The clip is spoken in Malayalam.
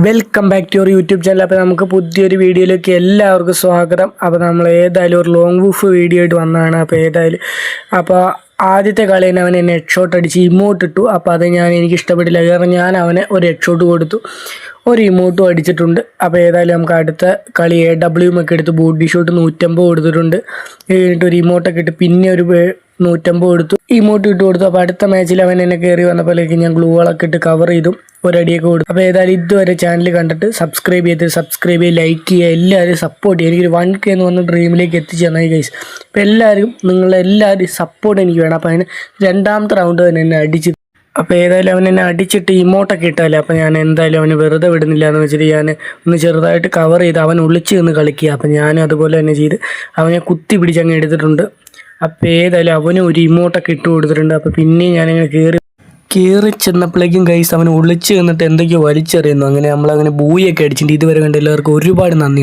Welcome back to your YouTube channel. അപ്പോൾ നമുക്ക് പുതിയൊരു വീഡിയോയിലേക്ക് എല്ലാവർക്കും സ്വാഗതം. അപ്പോൾ നമ്മൾ ഏതായാലും ഒരു ലോങ് വൂഫ് വീഡിയോ ആയിട്ട് വന്നതാണ്. അപ്പോൾ ആദ്യത്തെ കളി തന്നെ അവൻ എന്നെ ഹെഡ് ഷോട്ട് അടിച്ച് ഇമോട്ട് ഇട്ടു. അപ്പോൾ അത് എനിക്ക് ഇഷ്ടപ്പെട്ടില്ല. കാരണം ഞാൻ അവനെ ഒരു ഹെഡ് ഷോട്ട് കൊടുത്തു, ഒരു ഇമോട്ടും അടിച്ചിട്ടുണ്ട്. അപ്പോൾ ഏതായാലും നമുക്ക് അടുത്ത കളി AW ഒക്കെ എടുത്ത് ബോഡി ഷോട്ട് 150 കൊടുത്തിട്ടുണ്ട്. കഴിഞ്ഞിട്ട് ഒരു ഇമോട്ടൊക്കെ ഇട്ട് പിന്നെ ഒരു 150 കൊടുത്തു, ഇമോട്ട് ഇട്ട് കൊടുത്തു. അപ്പോൾ അടുത്ത മാച്ചിൽ അവൻ എന്നെ കയറി വന്നപ്പോഴേക്കും ഞാൻ ഗ്ലൂകളൊക്കെ ഇട്ട് കവർ ചെയ്തു, ഒരടിയൊക്കെ കൊടുത്തു. അപ്പോൾ ഏതായാലും ഇതുവരെ ചാനൽ കണ്ടിട്ട് സബ്സ്ക്രൈബ് ചെയ്യുക, ലൈക്ക് ചെയ്യുക, എല്ലാവരും സപ്പോർട്ട് ചെയ്യുക. എനിക്കൊരു 1K എന്ന് പറഞ്ഞ ഡ്രീമിലേക്ക് എത്തിച്ചു തന്നായി ഗൈസ്. അപ്പോൾ നിങ്ങളെല്ലാവരും സപ്പോർട്ട് എനിക്ക് വേണം. അപ്പോൾ അതിന് രണ്ടാമത്തെ റൗണ്ട് തന്നെ എന്നെ അടിച്ച്. അപ്പോൾ ഏതായാലും അവൻ എന്നെ അടിച്ചിട്ട് ഇമോട്ടൊക്കെ ഇട്ടാലേ. അപ്പോൾ ഞാൻ എന്തായാലും അവന് വെറുതെ വിടുന്നില്ല എന്ന് വെച്ചിട്ട് ഞാൻ ഒന്ന് ചെറുതായിട്ട് കവർ ചെയ്ത് അവൻ ഒളിച്ച് നിന്ന് കളിക്കുക. അപ്പോൾ ഞാൻ അതുപോലെ തന്നെ ചെയ്ത് അവനെ കുത്തി പിടിച്ചങ്ങ് എടുത്തിട്ടുണ്ട്. അപ്പോൾ ഏതായാലും അവനും ഒരു ഇമോട്ടൊക്കെ ഇട്ട് കൊടുത്തിട്ടുണ്ട്. അപ്പോൾ പിന്നെയും ഞാനിങ്ങനെ കയറി ചെന്നപ്പോഴേക്കും ഗൈസ് അവൻ ഒളിച്ച് നിന്നിട്ട് എന്തൊക്കെയോ വലിച്ചെറിയുന്നു. അങ്ങനെ നമ്മളങ്ങനെ ബൂയൊക്കെ അടിച്ചിട്ടുണ്ട്. ഇതുവരെ കണ്ട എല്ലാവർക്കും ഒരുപാട് നന്ദി.